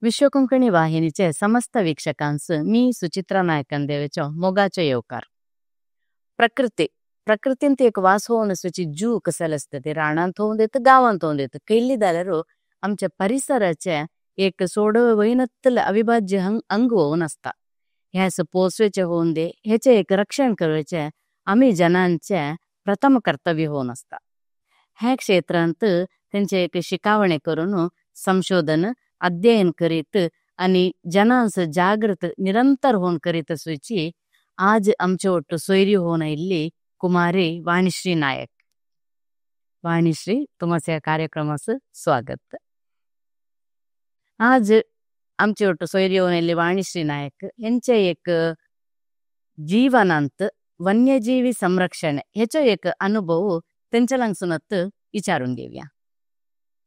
विश्वकोंकणी वाहिनीचे समस्त वीक्षकांस मी सुचित्रा नायकंदेवेचो मोगाचे येवकार. प्रकृतीन ती एक वास होऊन असची जू कसल असते ते रानांत होऊन देत गावांत होऊन देत कैली जाल्यार आमच्या परिसराचे एक सोड वैनत्तल अविभाज्य अंग होऊन असता. ह्यास पोसवेचे होऊन दे ह्याचे एक रक्षण करवेचे आम्ही जनांचे प्रथम कर्तव्य होऊन असता. ह्या क्षेत्रांत त्यांचे एक शिकावणे करून संशोधन अध्ययन करीत आणि जनांस जागृत निरंतर होऊन करीत असुची आज आमचे ಒಟ್ಟು सोयरी होऊन इल्ली कुमारी वाणीश्री नायक. वाणीश्री तुमच्या कार्यक्रमास स्वागत. आज आमचे ಒಟ್ಟು सोयरी होऊन इल्ली वाणीश्री नायक यांचे एक जीवनांत वन्यजीवी संरक्षण ह्याचो एक अनुभव त्यांच्यालांगसूनत विचारून घेऊया.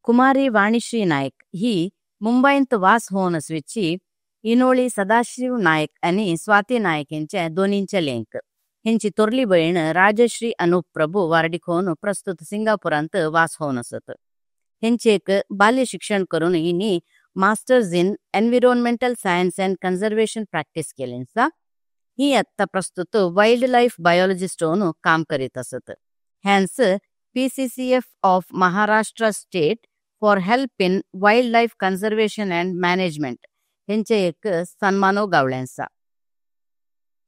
कुमारी वाणीश्री नायक ही मुंबईत वास होऊन असविची इनोळी सदाशिव नायक आणि स्वाती नायक यांच्या दोन्हींचे लेंक. ह्यांची तोरली बहीण राजश्री अनूप प्रभू वार्डिक होऊन प्रस्तुत सिंगापुरांत वास होऊन असत. ह्यांचे एक बाल्य शिक्षण करून हिनी masters in environmental science and conservation practice केलेंसा. ही आता प्रस्तुत वाईल्ड लाईफ बायोलॉजिस्ट होऊन काम करीत असत. हॅन्स PCCF of Maharashtra state for help in wildlife conservation and management ह्यांचे एक सन्मानो गावल्यांसा.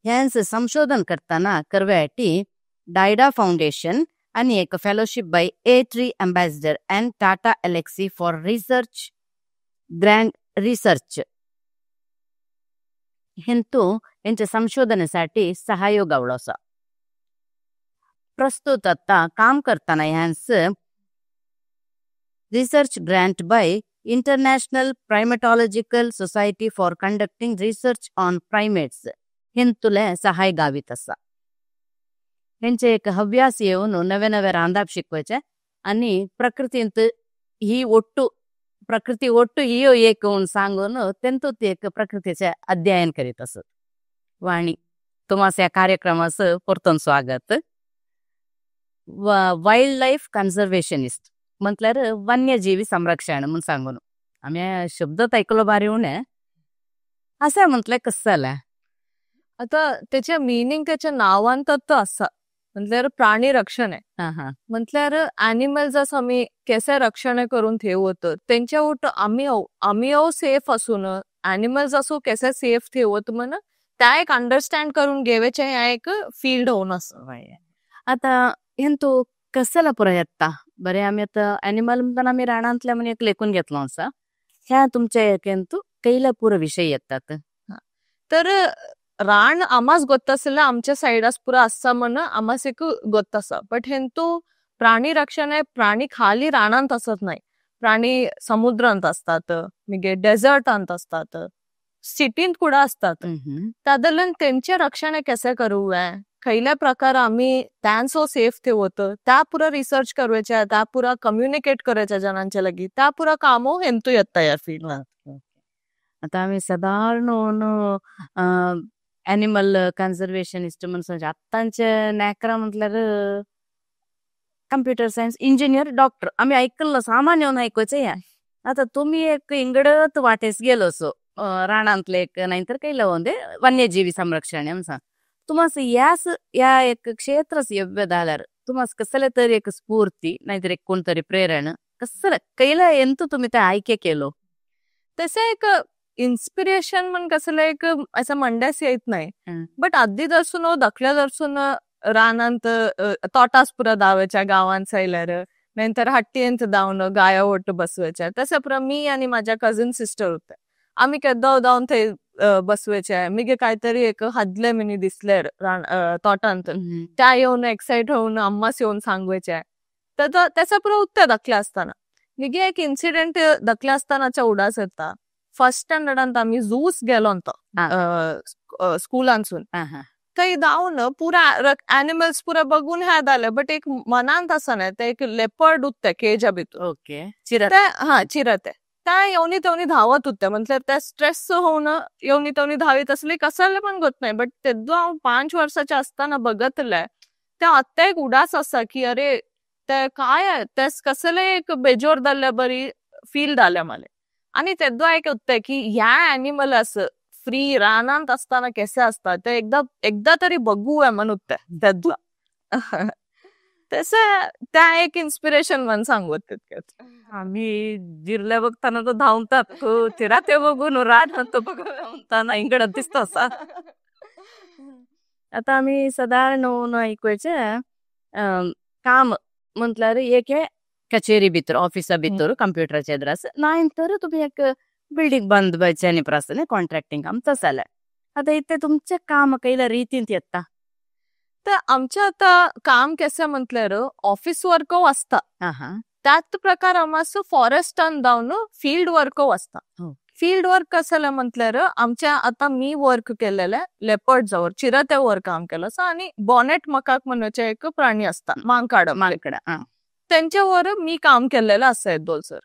ह्यांस संशोधन करताना करव्याटी डायडा फाउंडेशन आणि एक fellowship by A3 ambassador and Tata Elxsi for research grand research हेंतू यांच्या संशोधनासाठी सहाय्य गावलोसा. प्रस्तुत आता काम करताना ह्यांस research grant by international primatological society for conducting research on primates हेंतुले सहाय्य गावित असा. ह्यांचे एक हव्यास येऊन नवे नवे रांदाप शिकवायचे आणि प्रकृतींत ही प्रकृती ಒಟ್ಟು हियो एक होऊन सांगून तेंतू ते एक प्रकृतीचे अध्ययन करीत असत. वाणी तुम्हाला या कार्यक्रमास परतून स्वागत. वाईल्ड लाईफ कन्झर्वेशनिस्ट म्हटल्यार वन्यजीवी संरक्षण म्हणून सांगून आम्ही शब्द ऐकलो बारी उणे असं म्हटलं कसं आलं. आता त्याच्या मीनिंग त्याच्या नावांत असा म्हटल्यार प्राणी रक्षण आहे. म्हटल्यार ॲनिमल्स आम्ही कसे रक्षण करून ठेवत त्यांच्या उठ आम्ही सेफ असून ॲनिमल्स असो कसे सेफ ठेवत म्हण त्या एक अंडरस्टँड करून घेवायचे ह्या एक फील्ड होऊन असं. आता हेंतू कसला पुरा येता बरे आम्ही आता ॲनिमल म्हणून आम्ही रानांतल्या म्हणून एक लेखून घेतलो असा. ह्या तुमच्या हेंतू कैला पुरा विषय येतात. तर रान आमास ಗೊತ್ತಸಿಲ್ಲ आमच्या साईडास पुरा असा म्हण आमास एक ಗೊತ್ತसा. बट हेंतू प्राणी रक्षण आहे. प्राणी खाली रानांत असत नाही. प्राणी समुद्रांत असतात, मिगे डेझर्टांत असतात, सिटींत कुडा असतात. त्यादरल्यान त्यांचे रक्षण कसे करू खैल्या प्रकार आम्ही त्यांचो सेफ ठेवत त्या पुरा रिसर्च करवायच्या त्या पुरा कम्युनिकेट करायच्या जनांच्या लगी त्या पुरा कामो हेंतू येता या फील्ड. आता आम्ही साधारण ॲनिमल कन्झर्वेशनिस्ट म्हणून आत्तांच्या नॅकरा म्हटल्यार कम्प्युटर सायन्स इंजिनियर डॉक्टर आम्ही ऐकलं सामान्य होऊन ऐकायचं या. आता तुम्ही एक इंगडत वाटेस गेलो असो रानांतले एक नाहीतर काही लावून दे वन्यजीवी संरक्षण म्हणून तुम्हाला यास या एक क्षेत्रच योग्य झाल्यार तुम्हाला कसले तरी एक स्फूर्ती नाहीतर एक कोणतरी प्रेरणा कसलं कैला ಎಂತೂ तुम्ही त्या आयके केलो. तसे एक इन्स्पिरेशन म्हण कसलं एक असं म्हणण्यास येत नाही. बट आधी दर्सून दखल्या दर्सून रानांत तोटास पुरा दावायच्या गावांत सायल्यार नंतर हट्टींत धावणं गाया ओट बसवायच्या तसं पुरा मी आणि माझ्या कझन सिस्टर होते आम्ही केद्दाव धावून थंय बसवायचे. मिगे काहीतरी एक हदले मिनी दिसले तोटांत त्या येऊन एक्साइट होऊन अम्मास येऊन सांगवायचे. तर त्याचा पुरा उत्तर दखल्या असताना मिगे एक इन्सिडेंट दखल्या असतानाच्या उडास येता. फर्स्ट स्टँडर्डांत आम्ही झूस गेलो स्कूलांसून थंय धावून पुरा ॲनिमल्स पुरा बघून ह्या जाले. बट एक मनांत असा नाही ते एक लेपर्ड उत्ते केजा भितर. ओके चिरते त्या येवनी तेवनी धावत होते म्हटल्यार त्या स्ट्रेस होऊन येवनी तेवनी धावीत असले कसले पण गोत नाही. बट तेदो हांव 5 वर्षाच्या असताना बघतले त्या आत्ता एक उडास असा की अरे ते काय तेस कसले एक बेजोर जाल्ल्या बरी फील जाल्या मला. आणि तेद्दो एक उत्ते की ह्या ॲनिमल असं फ्री रानांत असताना कसे असतात ते एकदा तरी बघूया म्हणून उत्ते तेद्ला तसं त्या एक इन्स्पिरेशन म्हणून सांगत तितकेच. आम्ही जिरल्या बघताना तो धावतात चिराते बघून रान म्हणतो बघताना इंगड दिसतो असा. आता आम्ही साधारण ऐकूचे काम म्हटल्यार एक हे कचेरी भितर ऑफिसा भितर कंप्युटराच्या एद्रास नायंतर तुम्ही एक बिल्डिंग बांदपाचे आनी प्रश्न कॉन्ट्रॅक्टिंग काम तसं जालें. आता इथे तुमचे काम कैल्या रितीन येता तर आमच्या आता काम कसे म्हटल्यार ऑफिस वर्क असता त्याच प्रकार आमचं फॉरेस्टान जाऊन फील्ड वर्क असता. फील्ड वर्क कसं म्हटल्यार आमच्या आता मी वर्क केलेले लेपर्ड जावर चिरत्यावर काम केलं असं आणि बॉनेट मकाक म्हणूचे एक प्राणी असता मांकाड त्यांच्यावर मी काम केलेलं असं दोलसर.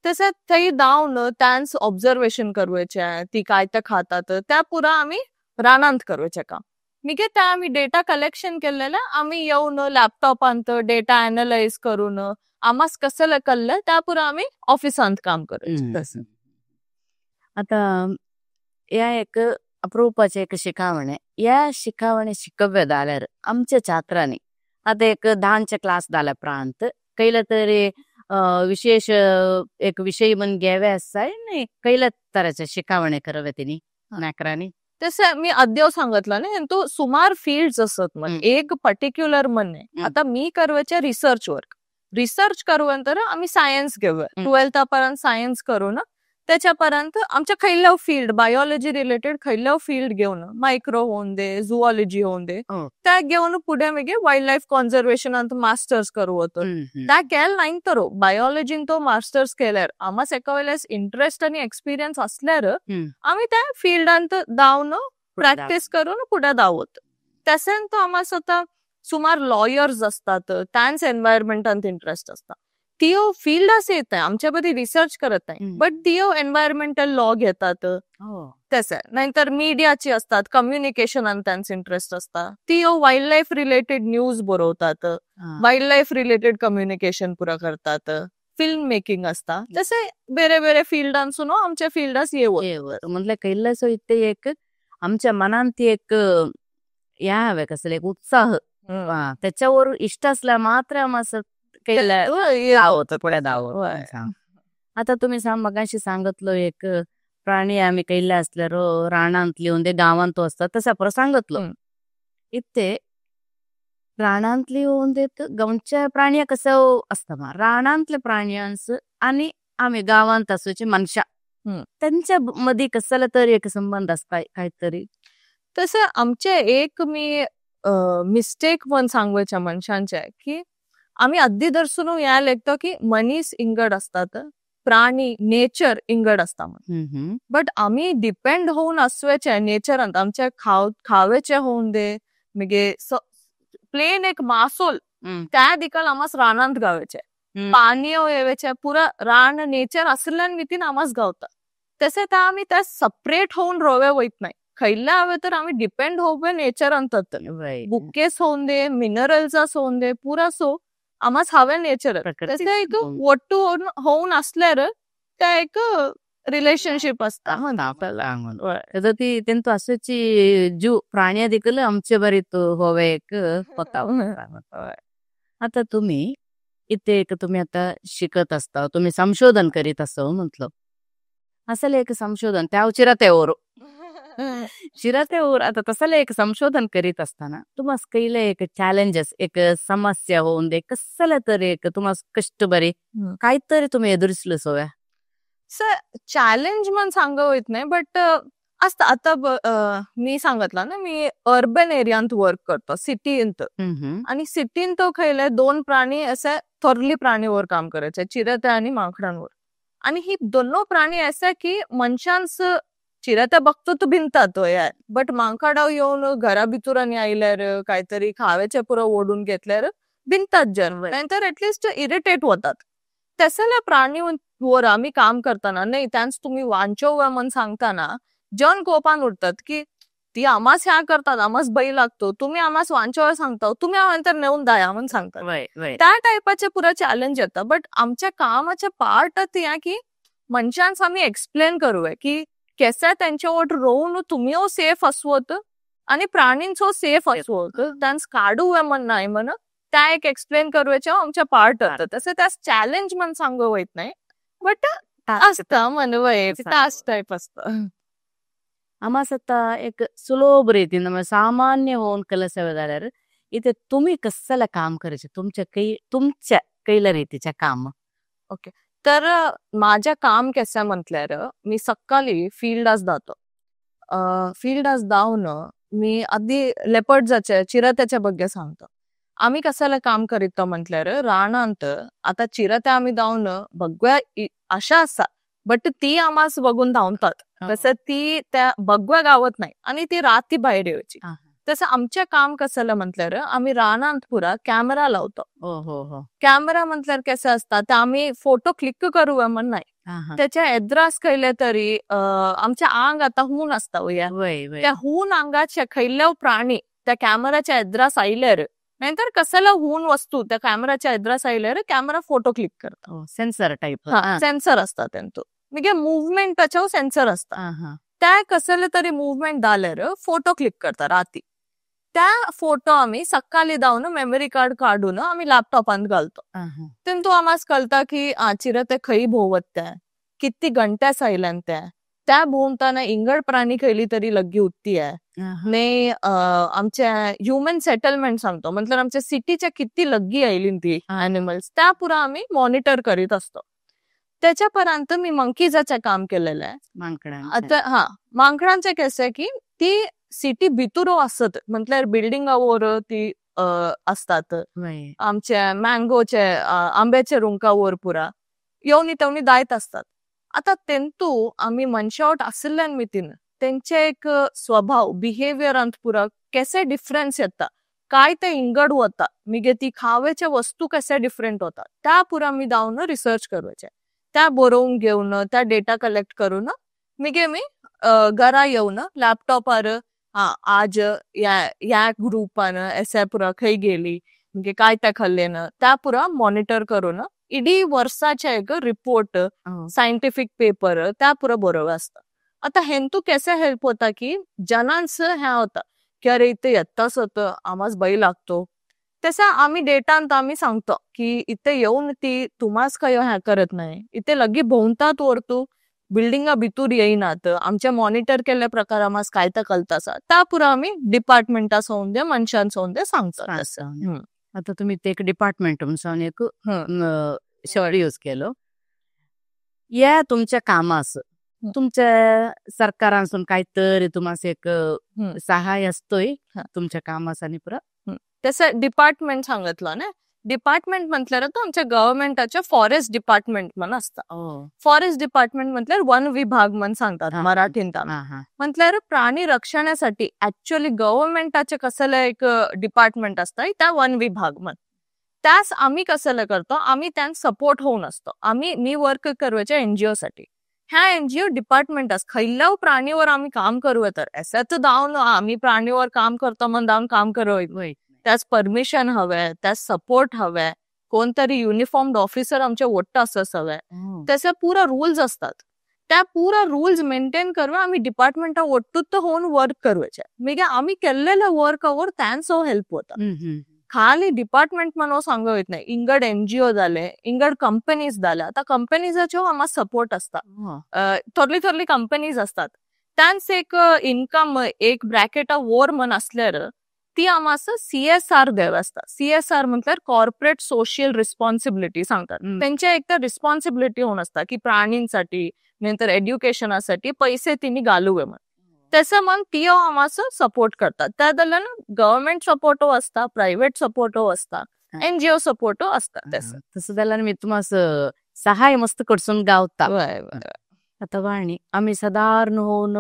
तसं थंय जाऊन त्यांच ऑब्झर्वेशन करवायचे ती काय ते खातात त्या पुरा आम्ही रानांत करवायचे काम. मिगे त्या आम्ही डेटा कलेक्शन केलेलं आम्ही येऊन लॅपटॉपांत डेटा अनालाइज करून आम्हास कसं कळलं त्या पुरा आम्ही ऑफिसांत काम करतो. आता या एक अप्रूपाचे एक शिकावणे या शिकावणे शिकव्य जाल्यार आमच्या छात्रांनी आता एक 10चे क्लास झाला प्रांत कैला तरी विशेष एक विषय म्हण घ्यावे असाय नाही कैल्या तराचे शिकावणे करावे तिने नाकरांनी. तसं मी अद्याव सांगितलं ना तो सुमार फील्ड्स असत मग एक पर्टिक्युलर म्हणणे आता मी करवायचे रिसर्च करूनंतर आम्ही सायन्स घेऊया 12th पर्यंत सायन्स करू ना त्याच्यापर्यंत आमच्या खैल्या फील्ड बायोलॉजी रिलेटेड खैल्या फील्ड घेऊन मायक्रो होऊन दे झुऑलॉजी होऊन दे त्या घेऊन पुढे मी वाईल्ड लाईफ कॉन्झर्वेशनांत मास्टर्स करू होतो. त्या केल नाही तर बायोलॉजीन तो मास्टर्स केल्यार आम्हाला एका वेळेस इंटरेस्ट आणि एक्सपिरियन्स असल्यार आम्ही त्या फील्डांत जाऊन प्रॅक्टिस करून पुढे धावत. तसं तो आम्हाला आता सुमार लॉयर्स असतात त्यांच एन्व्हायरमेंटांत इंटरेस्ट असतात तिओ फील्डच येत आहे आमच्या बद्दल रिसर्च करत नाही बट तिओ एन्व्हायरमेंटल लॉ घेतात तसं नाहीतर मीडियाची असतात कम्युनिकेशनात त्यांचं इंटरेस्ट असतात तिओ वाईल्ड लाईफ रिलेटेड न्यूज बरवतात वाईल्ड लाईफ रिलेटेड कम्युनिकेशन पुरा करतात फिल्म मेकिंग असता तसे बेरे बेरे फील्डांसून आमच्या फील्डास येवर म्हटलं कैलासो इथे एक आमच्या मनात एक या हवे कसं एक उत्साह त्याच्यावर इष्ट असला मात्र आम्हाला आता तुम्ही मगाशी सांगितलं एक प्राणी आम्ही कैला असल्यार रानांत लिहून दे गावांत असतात तसा पर सांगितलं इथे रानांतली होऊन देत गावच्या प्राणी कसं असतं रानांतल्या प्राण्यांच आणि आम्ही गावांत असोचे मनशा त्यांच्या मध्ये कसला तरी एक संबंध असता काहीतरी तसं आमचे एक मी मिस्टेक पण सांगवायच्या मनशांचे की आम्ही अद्दी दर्शून या लेखतो की मनीस इंगड असतात प्राणी नेचर इंगड असता बट आम्ही डिपेंड होऊन असवेचे नेचरांत आमच्या खावेचे होऊन दे म्हणजे प्लेन एक मासोल त्या दिकल आम्हास रानांत गावेचे पाणी येवेचे पुरा रान नेचर असल्यान मितीन आम्हास गावता तसे त्या आम्ही त्या सेपरेट होऊन रोवे वयत नाही खैल्या हवे तर आम्ही डिपेंड होवे नेचर अंतत बुकेस होऊन दे मिनरल्स होऊन दे पुरा सो आम्हास हवे नेचर एक वट्टू होऊन असल्यार त्या एक रिलेशनशिप असता आपल्याला ती त्यांचं असाची जीव प्राण्या देखील आमचे बरीत होवे एक होता. आता तुम्ही इथे एक तुम्ही आता शिकत असता तुम्ही संशोधन करीत असं म्हटलं असं एक संशोधन त्या चिरात्यावर आता तसं एक संशोधन करीत असताना तुम्हाला कैले एक चॅलेंजेस एक समस्या होऊन दे कसलं तरी एक तुम्हाला कष्ट बरे काहीतरी तुम्ही एदुरिसलं सोया सर चॅलेंज म्हणून सांगू येत नाही बट असतं आता मी सांगितलं ना मी अर्बन एरियांत वर्क करतो सिटींत आणि सिटीन तो खैले 2 प्राणी असे थोरली प्राणीवर काम करायचे चिरत्या आणि माकडांवर आणि ही दोन्ही प्राणी असे की मनशांच चिरत्या बघतो तो भिंतात यार बट मांकाडाव येऊन घरा भितुरांनी आयल्यार काहीतरी खाव्याचे पुरं ओढून घेतल्यार भिंतात जन्म नंतर ऍटलिस्ट इरिटेट होतात तसल्या प्राणीवर आम्ही काम करताना नाही त्यांच तुम्ही वांचोव्या म्हणून सांगताना जन कोपान उठतात की ती आम्हास ह्या करतात आम्हास बैल लागतो तुम्ही आम्हास वांचोव्या सांगता तुम्ही नंतर नेऊन द्या म्हणून सांगतात त्या टाईपाचे पुरा चॅलेंज येतात बट आमच्या कामाच्या पार्ट या की मनशांस आम्ही एक्सप्लेन करूया की केसे त्यांच्या वाट रोवन तुम्ही सेफ असवत आणि प्राणींचो सेफ असवत त्यांस काढूया म्हण नाही म्हण त्या एक एक्सप्लेन करूयाच्या आमच्या पार्ट होतं तसं त्यास चॅलेंज म्हण सांगू वयत नाही बट असतं म्हणवय तास टाईप असतं आम्हास आता एक सुलभ रीतीन सामान्य होऊन ಕೆಲಸವೇ जाल्यार इथे तुम्ही कसलं काम करायचे तुमच्या कैल्या रीतीच्या काम तर माझ्या काम केसा म्हटल्यार मी सकाळी फिल्डास जातो फिल्डास जाऊन मी आधी लेपर्डजाचे चिरत्याच्या बग्गे सांगतो आम्ही कसलं काम करीत म्हटल्यार रानांत आता चिरते आम्ही जाऊन बघूया अशा असा बट ती आम्हास बघून धावतात तसं ती त्या बघवा गावत नाही आणि ती राती बाहेर यायची तसं आमच्या काम कसलं म्हटल्यार आम्ही रानांत पुरा कॅमेरा लावतो कॅमेरा म्हटल्यार कसं असता ते आम्ही फोटो क्लिक करूया म्हण नाही त्याच्या एद्रास खयले तरी आमच्या आंग आता हून असता त्या हून आंगाच्या खयल्या प्राणी त्या कॅमेराच्या एद्रास आयल्यार नाहीतर कसला हून वस्तू त्या कॅमेराच्या एद्रास आयल्यार कॅमेरा फोटो क्लिक करता सेन्सर टाईप सेन्सर असता त्यांतो म्हणजे मुवमेंट त्याच्यावर सेन्सर असता त्या कसले तरी मुवमेंट जाल्यार फोटो क्लिक करता राती त्या फोटो आम्ही सकाळी जाऊन मेमरी कार्ड काढून आम्ही लॅपटॉपात घालतो तेंतू आम्हाला कळता की चिरते खंय भोवत त्या किती घंट्यास आयल्यान त्या भोवताना इंगड प्राणी खयली तरी लग्गी उत्ती आहे ने आमच्या ह्युमन सेटलमेंट सांगतो मतलब आमच्या सिटीच्या किती लग्गी आयली ती अॅनिमल्स त्या पुरा आम्ही मॉनिटर करीत असतो त्याच्यापर्यंत मी मंकीजाचे काम केलेलं आहे आता मांकडांचे कसे की ती सिटी भितूर असत म्हटल्यार बिल्डिंगावर ती असतात आमच्या मँगोचे आंब्याच्या रुंकावर पुरा येऊन तेवणी दायत असतात आता तेंतू आम्ही मनशावट असल्यान मितीन त्यांचे एक स्वभाव बिहेवियरांत पुरा कसे डिफरन्स येता काय ते इंगड होता मिगे ती खावेच्या वस्तू कसे डिफरंट होता त्या पुरा मी जाऊन रिसर्च करवायचे त्या बरोवून घेऊन त्या डेटा कलेक्ट करून मिगे मी घरा येऊन लॅपटॉपार आज या ग्रुपान एसे पुरा खंय गेली म्हणजे काय त्या खाल्लेन त्या पुरा मॉनिटर करून इडी वर्षाचे एक रिपोर्ट सायंटिफिक पेपर त्या पुरा बरोबर असता आता हेंतू कसे हेल्प होता की जनांस ह्या होता की अरे इथे येताच होतं आम्हाच बाई लागतो तसं आम्ही डेटांत आम्ही सांगतो की इथे येऊन ती तुम्हाच काय ह्या करत नाही इथे लगी भोवतात वरतू बिल्डिंगा भितूर येईनात आमच्या मॉनिटर केल्या प्रकार आम्हाला काय तर कळता त्या पुरा आम्ही डिपार्टमेंटास होऊन दे मनशांच होऊन दे सांगतो आता तुम्ही ते एक डिपार्टमेंट एक शब्द यूज केलो या तुमच्या कामास तुमच्या सरकारांसून काहीतरी तुम्हाला एक सहाय्य असतोय तुमच्या कामास आणि पुरा तसं डिपार्टमेंट सांगितलं ना डिपार्टमेंट म्हटल्यार तो आमच्या गव्हर्नमेंटाच्या फॉरेस्ट डिपार्टमेंट म्हण असता फॉरेस्ट डिपार्टमेंट म्हटल्यार वन विभाग म्हण सांगतात मराठीत म्हटल्यार प्राणी रक्षणासाठी ऍक्च्युअली गव्हर्नमेंटाचे कसलं एक डिपार्टमेंट असतं त्या वन विभाग म्हण त्यास आम्ही कसलं करतो आम्ही त्यांना सपोर्ट होऊन असतो मी वर्क करवायच्या एनजीओ साठी ह्या एनजीओ डिपार्टमेंट खयल्या प्राणीवर आम्ही काम करूया तर असंच जाऊन आम्ही प्राणीवर काम करतो म्हणून जाऊन काम करूया त्यास परमिशन हवंय त्यास सपोर्ट हवंय कोणतरी युनिफॉर्म्ड ऑफिसर आमच्या वोट्ट असंच हवंय त्याचे पुरा रूल्स असतात त्या पुरा रूल्स मेंटेन करून आम्ही डिपार्टमेंटा वोट्टूत होऊन वर्क करूचे म्हणजे आम्ही केलेल्या वर्कवर त्यांचो हेल्प होता खाली डिपार्टमेंट म्हणून सांगू येत नाही इंगड एनजीओ झाले इंगड कंपनीज झाल्या आता कंपनीजाच्यो आम्हाला सपोर्ट असतात थोरली कंपनीज असतात त्यांच एक इन्कम एक ब्रॅकेट वोर म्हण असल्यार ती आम्हाला CSR देव असता CSR म्हटल्यार कॉर्पोरेट सोशल रिस्पॉन्सिबिलिटी सांगतात त्यांच्या एक तर रिस्पॉन्सिबिलिटी होऊन असता की प्राणींसाठी नंतर एज्युकेशनासाठी पैसे तिने घालूवे म्हण तसं मग ती आम्हाला सपोर्ट करतात त्या दरम्यान गव्हर्नमेंट सपोर्टो असता प्रायव्हेट सपोर्टो असता एनजीओ सपोर्टो असता तसं जाल्यार मी तुम्हाला सहाय्य मस्त कडसून गावता आता वाणी आम्ही साधारण होऊन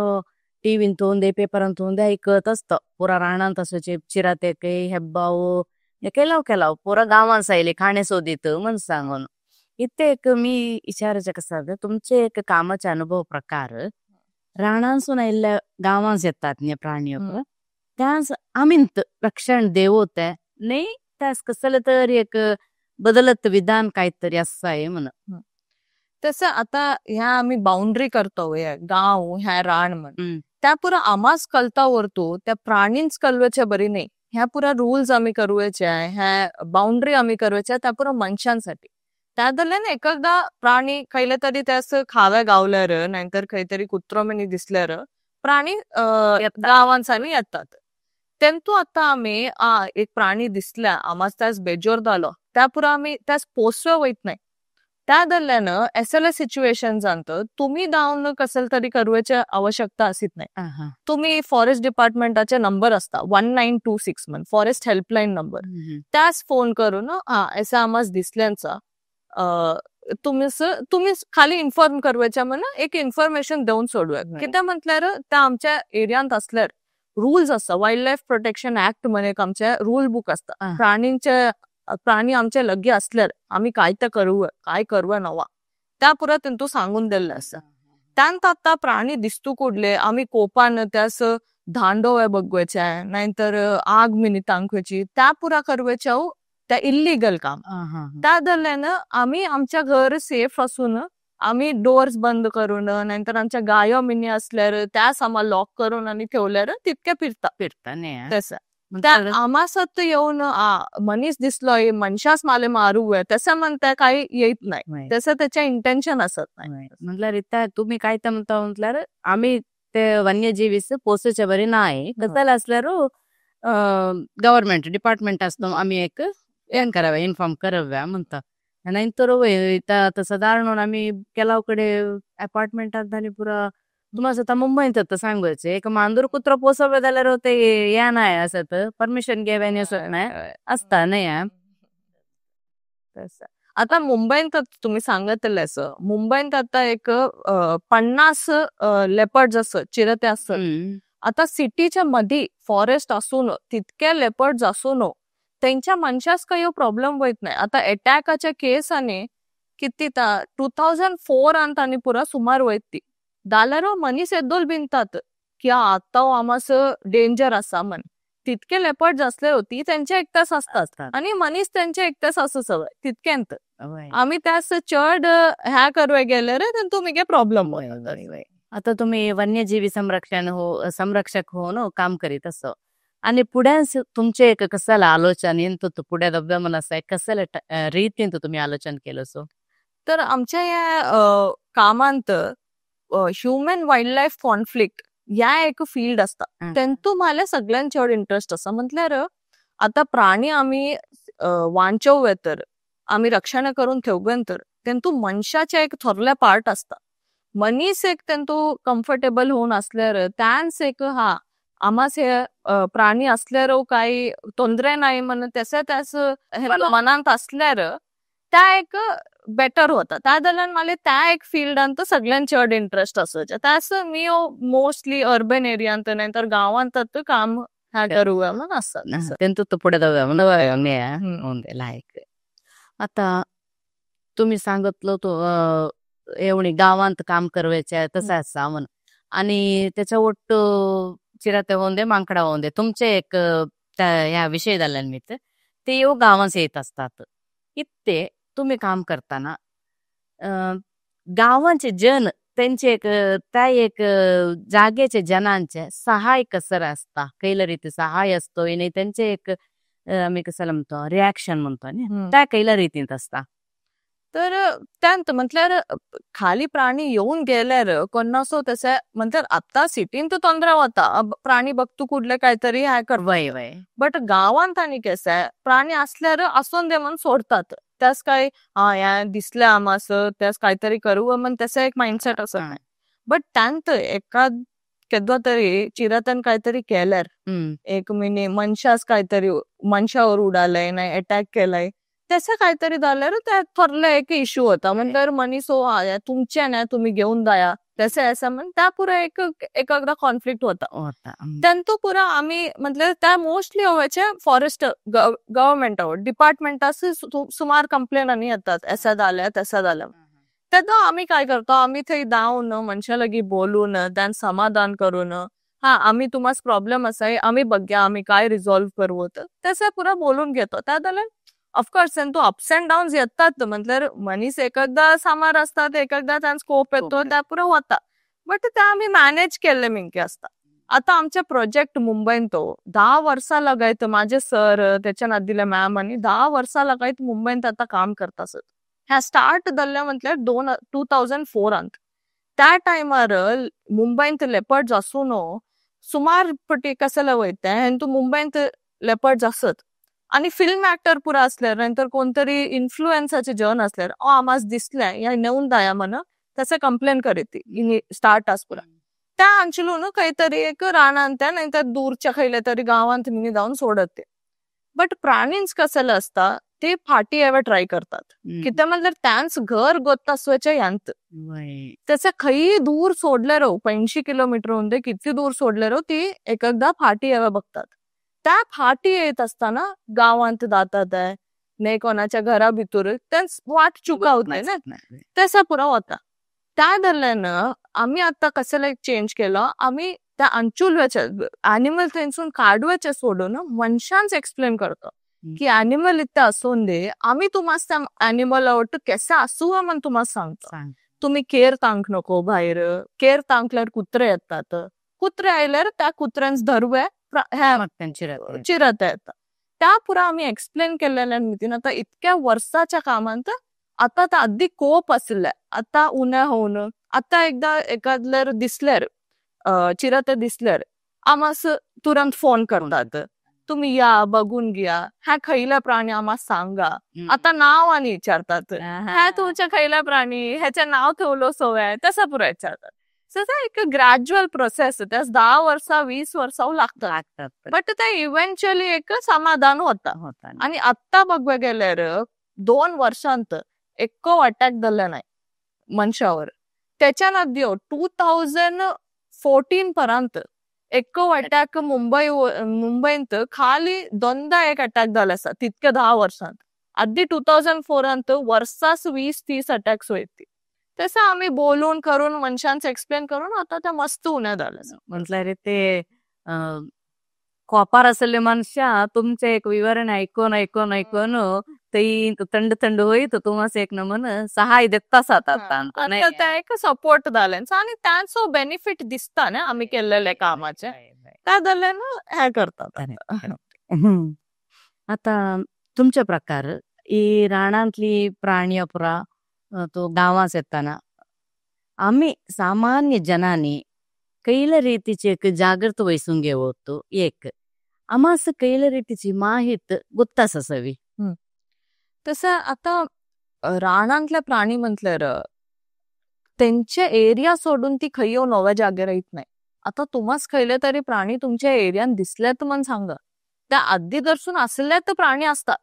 टीव्हीन तोंदे पेपरान तोंदे ऐकत असतो पुरा रानांत असोचे चिराते काही हेब्बाव केलाव पुरा गावान सायले खाणे सोदित म्हण सांगून इथे एक मी विचारायचं कसं तुमचे एक कामाचे अनुभव प्रकार रानांसून आयल्ल्या गावांस येतात न्ही प्राणी त्यास आमींत रक्षण देवोत नाही त्यास कसलं तरी एक बदलत विधान काहीतरी असाय म्हण तसं आता ह्या आम्ही बाउंड्री करतो गाव ह्या रान म्हण त्या पुरा आमाच कळता वरतो त्या प्राणींच कळवायच्या बरी नाही. ह्या पुरा रूल्स आम्ही करूचे ह्या बाउंड्री आम्ही करूच्या त्या पुरा मनशांसाठी. त्या दरम्यान एकदा प्राणी खैले तरी त्यास खाव्या गावल्यार नाहीतर खैतरी कुत्रो मनी दिसल्यार प्राणी गावांसानी येतात. तेंतू आता आम्ही एक प्राणी दिसल्या आमाच त्यास बेजोर जालो त्या पुरा आम्ही त्यास पोसव्या वयत नाही. त्या दरम्यान SLS सिच्युएशन जाणत तुम्ही जाऊन कसले तरी करूची आवश्यकता असित नाही. तुम्ही फॉरेस्ट डिपार्टमेंटाचे नंबर असता 1926 म्हण फॉरेस्ट हेल्पलाईन नंबर त्यास फोन करून ऐसा आमाच दिसल्यांचा तुम्ही खाली इन्फॉर्म करूच्या म्हणून एक इन्फॉर्मेशन देऊन सोडूया. कित्या म्हटल्यार त्या आमच्या एरियांत असल्यार रूल्स असता वाईल्ड लाईफ प्रोटेक्शन ऍक्ट म्हण एक आमच्या रूल बुक असता. प्राणी आमच्या लगे असल्यार आम्ही काय ते करू काय करवा नवा त्या पुरा तेंतू सांगून दिल्ले असता. त्यांत आता प्राणी दिसतू कुडले आम्ही कोपान त्यास धांडोव्या बघवायच्या नाहीतर आग मिनी तांकवायची त्या पुरा करवायच्या त्या इल्लीगल काम. त्या दरम्यान आम्ही आमच्या घर सेफ असून आम्ही डोअर्स बंद करून नाहीतर आमच्या गायो मिनी असल्यार त्यास आम्हा लॉक करून आणि ठेवल्यार तितके फिरता तसं. त्या आमासत येऊन मनीस दिसलोय मनशास माले मारू तसं म्हणता काही येत नाही. तसं त्याच्या इंटेन्शन असत नाही. म्हटल्यार इथं तुम्ही काय तर म्हणता म्हटल्यार आम्ही ते वन्यजीवीस पोसचे बरी नाही कसं असल्यार गव्हर्नमेंट डिपार्टमेंट असतो आम्ही एक ಏನ್ ಕರವೆ ಇನ್ಫಾರ್ಮ್ ಕರವ್ಯಾ ಅಂತ ನಂತರ ಇತ್ತ साधारण आम्ही केलावकडे अपार्टमेंट आनी पुरा तुम्हाला आता मुंबईत सांगूचे एक मांजूर कुत्रो पोसवले जाल्यार ते या नाही असत परमिशन घेवानी नाही असता नाही. आता मुंबईत तुम्ही सांगितलं असं मुंबईत आता एक 50 लेपर्ड्स असत चिरते असत. आता सिटीच्या मध्ये फॉरेस्ट असून तितक्या लेपर्ड्स असून त्यांच्या मनशास काही प्रॉब्लेम होत नाही. आता अटॅकाच्या केसाने किती 2004 आणि पुरा सुमार वयती जाल्यार मनीस येदोल बिनतात की आता आमास डेंजर असा म्हण. तितके लेपर्ड्स असले होती त्यांचे एकटाच असतात आणि मनीस त्यांचे एकटाच असं सवय तितक्यांत आम्ही त्यास चढ ह्या करवे गेले रे तुम्ही प्रॉब्लेम होय. आता तुम्ही वन्यजीवी संरक्षक हो न काम करीत असो आणि पुढे तुमचे एक कसं आलोचन येतो पुढे दब्या मनसाय कसल्या रीतीन तुम्ही आलोचन केलं सो. तर आमच्या या कामांत ह्युमन वाईल्ड लाईफ कॉन्फ्लिक्ट या एक फील्ड असता तेंतू मला सगळ्यां चढ इंटरेस्ट असा. म्हटल्यार आता प्राणी आम्ही वांचव तर आम्ही रक्षण करून ठेवून तर तेंतू मनशाचे एक थोरले पार्ट असता. मनीस एक तेंतू कम्फर्टेबल होऊन असल्यार त्यांस एक आमास हे प्राणी असल्यार काही तोंदरे नाही म्हणून त्यास मनांत असल्यार त्या एक बेटर होता. त्या दरम्यान मला त्या एक फील्डांत सगळ्यां चढ इंटरेस्ट असायचे. त्यास मी मोस्टली अर्बन एरियांत नाहीतर गावांत काम करूया म्हणून असतात तेंतू पुढे लायक. आता तुम्ही सांगितलं तो एवढी गावांत काम करवायचे तसं असा म्हण आणि त्याच्या ओट चिराते होऊन दे मांकडा होऊन दे तुमचे एक ह्या विषय झाल्यानिमित्त ते येऊ गावांस येत असतात. इथे तुम्ही काम करताना गावांचे जन त्यांचे त्या एक जागेचे जनांचे सहाय कसं असता कैला रीती सहाय असतो नाही त्यांचे एक आम्ही कसं म्हणतो रिॲक्शन म्हणतो ना त्या कैला रीतीत असता. तर त्यांत म्हटल्यार खाली प्राणी येऊन गेल्यार कोणासो तसे म्हणतात आता सिटीन तर तोंदरा होता प्राणी बघतू कुठले काहीतरी हाय कर वय बट गावांत आणि कसं प्राणी असल्यार असून दे म्हणून सोडतात. त्यास काय या दिसल्या आमास त्यास काहीतरी करू म्हण त्याचा एक माइंडसेट असं नाही. बट त्यांत एखाद केव्हा तरी चिरातन काहीतरी केल्यार एक मिनी मनशास काहीतरी मनशावर उडालय नाही अटॅक केलाय त्याचं काहीतरी झाल्यावर त्या थोरला एक इश्यू होता. म्हणजे मनीस तुमच्या ना तुम्ही घेऊन जाया तसे असं म्हण त्या पुरा एकदा कॉन्फ्लिक्ट होता. त्यांतो पुरा आम्ही म्हटलं त्या मोस्टली व्हायच्या फॉरेस्ट गव्हर्नमेंटावर डिपार्टमेंटास सुमार कंप्लेन आणि येतात असा झाल्या तसा झालं. तेव्हा आम्ही काय करतो आम्ही थंय जाऊन मनशा लगी बोलून त्यांना समाधान करून आम्ही तुम्हाला प्रॉब्लेम असाय आम्ही बघ्या आम्ही काय रिझॉल्व्ह करू तसं पुरा बोलून घेतो. त्या दरम्यान ऑफकोर्स तू अप्स अँड डाऊन्स येतात म्हटल्यार मनीस एकदा सामार असतात एकदा त्यांना स्कोप येतो त्या पुरा होता बट ते आम्ही मॅनेज केले मिंके असता. आता आमचे प्रोजेक्ट मुंबईन तो 10 वर्सां लगायत माझे सर त्याच्या नादीले मॅम आणि 10 वर्सां लगायत मुंबईत आता काम करतात. ह्या स्टार्ट जाल्ले म्हटल्यार 2004 त्या टायमार मुंबईत लेपर्ड्स असून सुमार पटी कसले वयता आणि तू मुंबईत लेपर्ड्स असत आणि फिल्म ऍक्टर पुरा असल्यार नंतर कोणतरी इन्फ्लुएन्साचे जन असल्यार आमास दिसले या नेऊन दाया म्हण त्याचे कंप्लेन करीत स्टार्ट आस पुरा त्या अंचलून काहीतरी एक रानांत त्या नाहीतर दूरच्या खयल्या तरी गावांत मिनी जाऊन सोडत ते. बट प्राणींच कसले असता ते फाटी यावे ट्राय करतात कित्या म्हणल्यार त्यांच घर गोत्तासवेच्या यांत त्याचे खई दूर सोडले राहू 50 किलोमीटर होऊन किती दूर सोडले राहू ती एकदा फाटी यावे बघतात. त्या फाटी येत असताना गावांत जातात नाही कोणाच्या घरा भितर त्यांच वाट चुकावत नाही ना तसा पुरा होता. त्या दरम्यान आम्ही आता कसं चेंज केलं आम्ही त्या अंचुलव्याच्या अॅनिमल थंयसून काढवायचे सोडून मनशांच एक्सप्लेन करतो की अॅनिमल इथे असून दे आम्ही तुम्हाला त्या अॅनिमल आवडतं कसं असू म्हण तुम्हाला सांगतो. तुम्ही केअर तांक नको भायर केअर तांकल्यार कुत्रे येतात कुत्रे आयल्यार त्या कुत्र्यांच धरवे चिरत येतात त्या पुरा आम्ही एक्सप्लेन केलेल्या मितीन आता इतक्या वर्षाच्या कामांत आता तर अगदी कोप असले आता उन्हा होऊन आता एकदा एखादल्यार दिसल्यार चिरते दिसल्यार आमास तुरंत फोन करतात तुम्ही या बघून घ्या ह्या खयला प्राणी आम्हाला सांगा. आता नाव आणि विचारतात ह्या तुमच्या खयला प्राणी ह्याचे नाव ठेवलो सोय तसा पुरा विचारतात. एक ग्रॅज्युअल प्रोसेस त्या 10 वर्षा 20 वर्षा लागतात बट ते इव्हेंच्युअली एक समाधान होता. आणि आता बघ गेल्यार 2 वर्षांत एको अटॅक झाला नाही मनशावर त्याच्या नदी 2014 पर्यंत एको अटॅक मुंबईत खाली 2दा एक अटॅक झाला असा तितके 10 वर्षांत. आधी 2004 वर्षास 20-30 अटॅक्स होती तसं आम्ही बोलून करून मनशांचं एक्सप्लेन करून आता त्या मस्त उन्हात आलं म्हटल्यार ते कोपार असले मनशा तुमचे एक विवरण ऐकून ते थंड थंड होईत तुम्हाला एक नमन सहाय देता त्या एक सपोर्ट झाल्यांचा आणि त्यांचं बेनिफिट दिसता ना आम्ही केलेल्या कामाचे त्या दरम्यान हे करतात. आता तुमच्या प्रकार ही रानांतली प्राणी पुरा तो गावास येताना आम्ही सामान्य जनांनी कैल्या रीतीची एक जागृत वहिसून घेवतो एक आमास कैल्या रीतीची माहित गुत्तास असावी. तसं आता रानांतले प्राणी म्हटल्यार त्यांचे एरिया सोडून ती खय नव्या जागेर येत नाही. आता तुम्हाला खयले तरी प्राणी तुमच्या एरियान दिसल्यात म्हण सांगा त्या आधी दर्शून असल्यात प्राणी असतात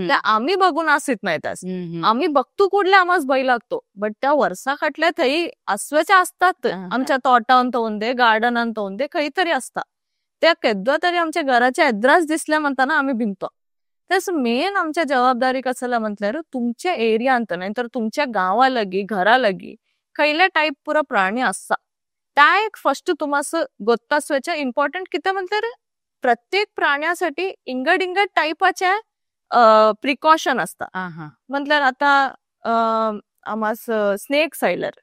त्या आम्ही बघून असत नाही त्यास आम्ही बघतो कुठले आम्हाला भय लागतो बट त्या वर्षा खटल्या थंय अस्वेच्या असतात आमच्या तोटांत होऊन दे गार्डनांत होऊन दे खंय तरी असतात त्या केद्वा तरी आमच्या घराच्या एद्रास दिसल्या म्हणताना आम्ही भिंतो. तस मेन आमच्या जबाबदारी कसला म्हटल्यार तुमच्या एरियांत नाहीतर तुमच्या गावा लगी घरा लगी खयल्या टाईप पुरा प्राणी असता त्या एक फर्स्ट तुम्हाला गोत्तासवेच्या इम्पॉर्टंट किती म्हटल्यार प्रत्येक प्राण्यासाठी इंगड टाईपाचे प्रिकॉशन असतात. म्हटल्यार आता आमास स्नेक्स आयल्यार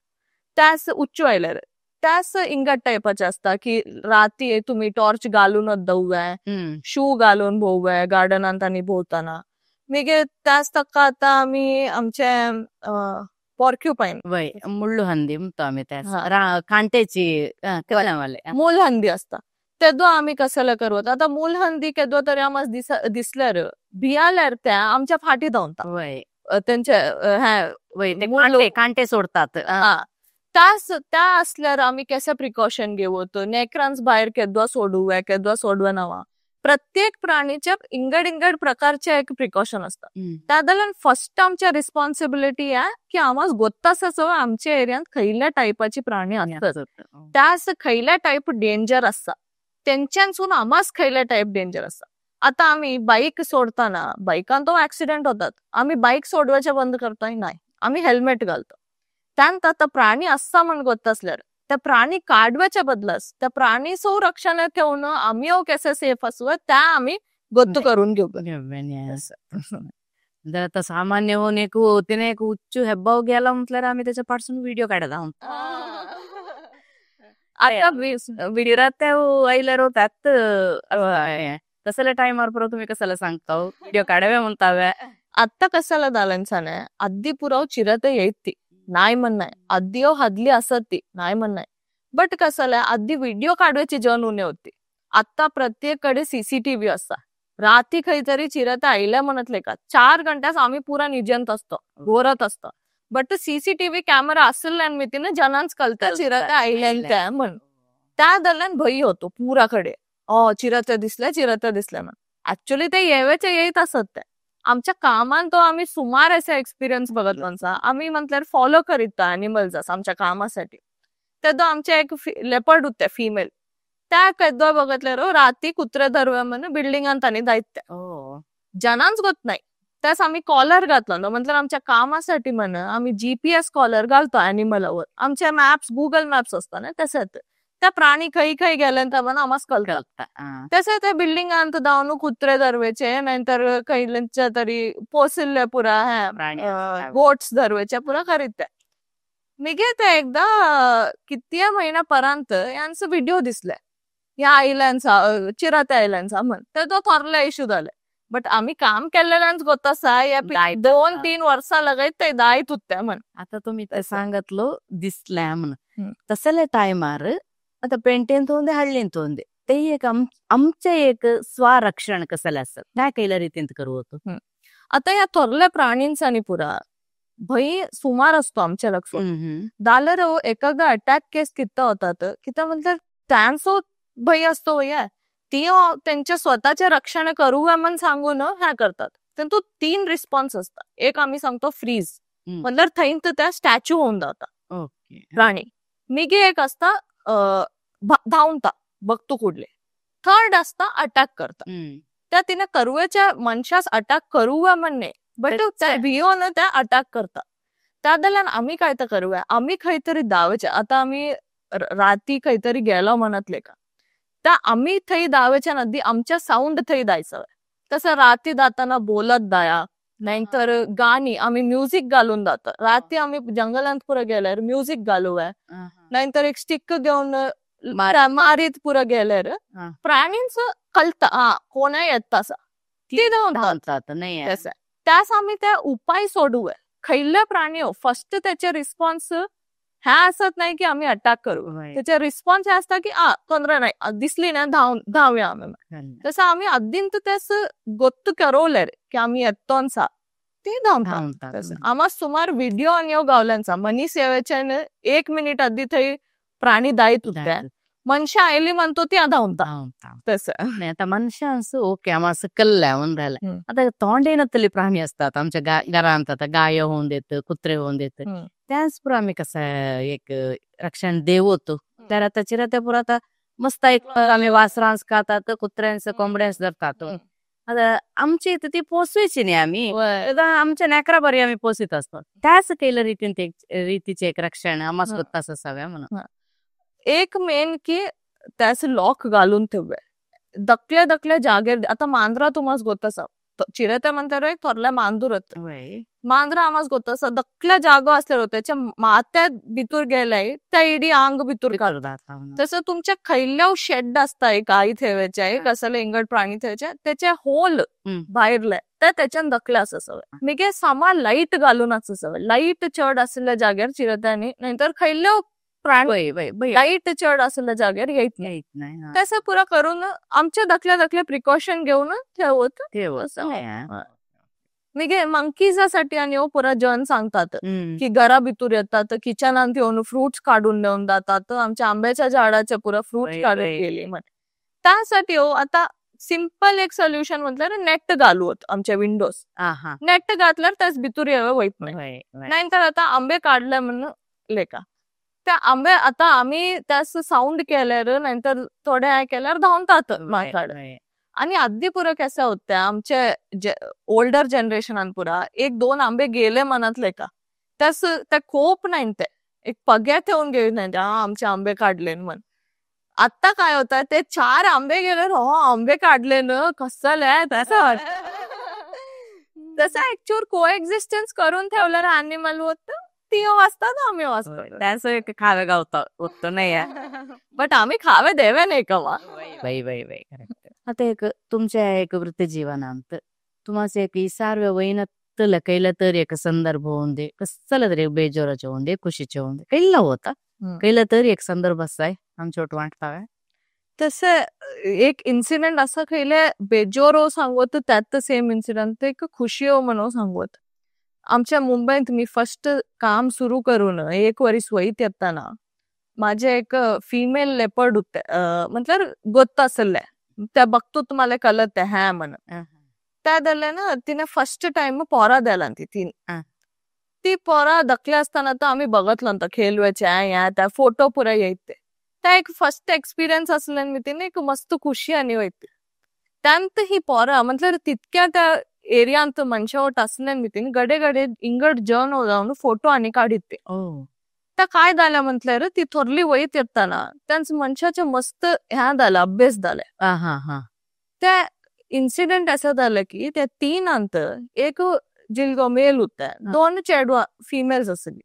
त्यास उच्चू आयल्यार त्यास इंगड टाईपाचे असता की राती तुम्ही टॉर्च घालूनच दवय शू घालून भोवय गार्डनांत आणि भोवताना मागीर त्याच तक्का आता आम्ही आमचे पॉर्क्युपाईन मुळ्ळू हंदी म्हणतो आम्ही त्या कांटेची मूल हंदी असता तेदो आम्ही कसले करवत. आता मूल हंदी केदो तरी आम्हाला दिसल्यार भियाल्यार त्या आमच्या फाटी धांवता त्यांचे कांटे सोडतात त्या असल्यार आम्ही कसे प्रिकॉशन घेवत नेकरांच भायर केदवा सोडूय केदवा सोडवा नवा प्रत्येक प्राणीच्या इंगड प्रकारचे एक प्रिकॉशन असतात. त्या दरम्यान फर्स्ट आमच्या रिस्पॉन्सिबिलिटी आहे की आम्हाला गोत्तास आमच्या एरियात खयल्या टाईपाची प्राणी असतात त्यास खयल्या टाईप डेंजर असता त्यांच्यासून आम्हाला खयल्या टाईप डेंजर असता. आता आम्ही बाईक सोडताना बाईकान तो ऍक्सिडेंट होतात आम्ही बाईक सोडवायचे बंद करतोय नाही आम्ही हेल्मेट घालतो. त्यानंतर आता प्राणी असता म्हण गोत्ता असल्यार त्या प्राणी काढवायच्या बदलास त्या प्राणी संरक्षण ठेवणं आम्ही कसे सेफ असू त्या आम्ही गोत्त करून घेऊ. जर आता सामान्य होऊन तिने एक उच्च हेब्बाव गेला म्हटल्यार आम्ही त्याच्या पासून व्हिडिओ काढत आहोत. आता विरात आयल्यारो त्यात कसल्या टायमार पुरो तुम्ही कशाला सांगता व्हिडिओ काढाव्या म्हणताव्या. आता कशाला दालांचाने अद्दी पुराव चिरत येत नाही म्हणणं अद्दी हदली असत ती नाही म्हणणं बट कशाला अद्दी व्हिडिओ काढवायची जन उणे होती. आता प्रत्येककडे सीसीटीव्ही असता रात्री खैतरी चिरत आयल्या म्हणतले का 4 घंट्यास आम्ही पुरा निजंत असतो घोरत असतो बट सीसीटीव्ही कॅमेरा असल्या मितीने जनांच कळतं चिरत आयल्या म्हण त्या दरम्यान भयी होतो पुराकडे चिरत दिसल्या म्हण. ऍक्च्युली ते येवेचे येत असत ते आमच्या कामान तो आम्ही सुमार असा एक्सपिरियन्स बघत आम्ही म्हटल्यार फॉलो करीत अॅनिमल्स आमच्या कामासाठी. तेदो आमचे एक लेपर्ड होते फिमेल त्या केदो बघतल्यार राती कुत्रे धरव्या म्हणून बिल्डिंगांत आणि जायत जनांच गोत नाही त्यास आम्ही कॉलर घातलो म्हटल्यार आमच्या कामासाठी म्हण आम्ही GPS कॉलर घालतो अॅनिमलावर. आमचे मॅप्स गुगल मॅप्स असतात ना तसंच त्या प्राणी खई गेल्यानंतर म्हणून आम्हाला कळतात तसे ते बिल्डिंगांत जाऊन कुत्रे धरवेचे नाहीतर खैलच्या तरी पोसिल्ले पुरा गोट्स धरवेचे पुरा करीत मिगे ते एकदा किती महिन्यापर्यंत यांचं व्हिडिओ दिसले या आयलँडचा चिराते आयलँडचा म्हण ते तो थोरला इश्यू झाले बट आम्ही काम केलेल्यांच गोत असा या 2-3 वर्षा लगायत ते दायत होत्या म्हण. आता तुम्ही ते सांगतलो दिसल्या म्हण तसले टायमार आता पेंटेन तोंदे हळलीन तोंदे ते एक आमचे एक स्वरक्षण कसले असत त्या कैल्या रीतीन करू होतो. आता या थोरल्या प्राणींचा पुरा भय सुमार असतो आमच्या लक्षात दालर एखादा अटॅक केस किती होतात किती म्हणतात त्यांचो भय असतो भैया ती त्यांच्या स्वतःचे रक्षण करू म्हणून सांगून ह्या करतात. त्यांतो 3 रिस्पॉन्स असतात. एक आम्ही सांगतो फ्रीज म्हणजे थैन तर त्या स्टॅच्यू होऊन जातात प्राणी. मिगे एक असता धावता बघतो कुठले. थर्ड असता अटॅक करतात त्या तिने करूच्या मनशास अटॅक करू म्हणणे बट त्या भियोन त्या अटॅक करतात. त्या दरम्यान आम्ही काय तर करूया आम्ही काहीतरी दावेचे आता आम्ही राती काहीतरी गेलो म्हणतले का त्या आम्ही थई दावेच्या नदी आमच्या साऊंड थई द्यायचं तसं राती जाताना बोलत दाया नाहीतर गाणी आम्ही म्युझिक घालून जातो. राती आम्ही जंगलांत पुरं गेल्यार म्युझिक घालूया नाहीतर एक स्टिक घेऊन मारीत पुरं गेल्यार प्राणींच कळतं कोणा येत असा ती नाही त्यास आम्ही त्या उपाय सोडूया. खैल्या प्राणी फर्स्ट त्याचे रिस्पॉन्स ह्या असत नाही की आम्ही अटॅक करू त्याचे रिस्पॉन्स हे असता की तोंदरा नाही दिसली ना धावूया आम्ही तसं आम्ही अद्दीन तर त्यास गोत्त करवले की आम्ही येतोनसा ते धावतात. आम्हा सुमार व्हिडिओ आणि गावल्यांचा मनी सेवेच्या 1 मिनिट आधी थंय प्राणी दायत होत्या मनशा आयली म्हणतो ती धावता तसं नाही. आता मनशांस ओके आम्हा असं कल्ल्या म्हणून राहिलं. आता तोंडेनतली प्राणी असतात आमच्या घरांत आता गाय होऊन देत कुत्रे होऊन देत त्याच पुरा आम्ही कसं एक रक्षण देव होतो. तर आता चिरात्या पुरा आता मस्त एक आम्ही वासरांस खातात कुत्र्यांचं कोंबड्यांस धरतात. आता आमची इथं ती पोसवायची नाही आम्ही आमच्या नेकरा बरी आम्ही पोसित असतो त्याच केलं रीतीचे एक रक्षण आम्हा स्वतःच असाव्या म्हणून. एक मेन की त्याच लॉक घालून ठेवूया दकल्या जागेर. आता मांजरा तुम्हाला गोत असा चिरत्या म्हणता थोरल्या मांजूर मांजरा आम्हाला गोत असा दकल्या जागो असल्या त्याच्या मात्यात भितूर गेलाय त्या इडी आंग भितूर काढतात. तसं तुमच्या खैल्या शेड असता गाई ठेवायच्या एक असले इंगड प्राणी ठेवायच्या त्याचे होल बाहेरले तर त्याच्यान दकल्या असं सवय मी सामा लाईट घालूनच सवय लाईट चढ असलेल्या जागेवर चिरत्यानी नाहीतर खैल्या प्राणी लाईट चढ असलेल्या जागेवर येत नाही तसं पुरा करून आमच्या दकल्या प्रिकॉशन घेऊन ठेवत. मिगे मंकीजासाठी आणि पुरा जन सांगतात की घरा भितूर येतात किचनात येऊन फ्रुट्स काढून नेऊन जातात आमच्या आंब्याच्या झाडाचे पुरा फ्रुट्स काढून गेले म्हण. त्यासाठी आता सिंपल एक सोल्युशन म्हटलं नेट घालू होत आमच्या विंडोज नेट घातल्यावर त्याच भितूर यावं वाईट नाही. नाहीतर आता आंबे काढले म्हणून लेका त्या आंबे आता आम्ही त्यास साऊंड केल्यावर नाहीतर थोड्या केल्यावर धावतात माकाड. आणि आधी पुरं कसं होत्या आमच्या ओल्डर जनरेशनान पुरा 1-2 आंबे गेले म्हणतले का त्यास त्या खूप नाही ते एक पग्या ठेवून घेऊन नाही आमचे आंबे काढले म्हण. आता काय होत ते 4 आंबे गेले आंबे काढले न कसं तसं जसं ऍक्च्युअल को एक्झिस्टन्स करून ठेवलं अॅनिमल होत ती वाचतात आम्ही वाचतो त्याचं एक खावे गावता होतो नाही बट आम्ही खावे देवे नाही कवा बाई बाई बाई करेक्ट आता एक तुमच्या एक वृत्तजीवनांत तुम्हाला एक ಈ ಸಾರ್ವ ವೈನತ್ತಲ ಕೈಲ ತರಿ एक संदर्भ होऊन कसलं तरी बेजोराचे होऊन दे खुशीचे होऊन दे कैला होता कैला तरी एक संदर्भ असाय आमच्या वाटता तसं एक इन्सिडेंट असं खैले बेजोरो सांगवत त्यात सेम इन्सिडेंट एक खुशी हो म्हणून सांगवत आमच्या मुंबईत मी फर्स्ट काम सुरू करून 1 वर्ष वयत येताना माझे एक फिमेल लेपर्ड होते मतलब ಗೊತ್ತ असले त्या बघतो तुम्हाला कळत ह्या म्हणून त्या दिले ना तिने फर्स्ट टाइम पोरा द्याला ती पोरा दखल्या असताना तर आम्ही बघतलं नव्हतं खेळवायच्या या त्या फोटो पुरा येते त्या एक फर्स्ट एक्सपिरियन्स असल्यान मी तिने एक मस्त खुशी आणि होती त्यांत ही पोरा मतलब तितक्या त्या एरियांत मनशावट असल्यान मी तिने गडे गडे इंगड जन जाऊन फोटो आणि काढिते त्या काय झाल्या म्हटल्यार ती थोरली वयत येताना त्यांच मनशाच्या मस्त ह्या झाला अभ्यास झालाय त्या इन्सिडेंट असं झालं की त्या 3 अंत एक जिल्गो मेल होता 2 चेडवा फिमेल्स असली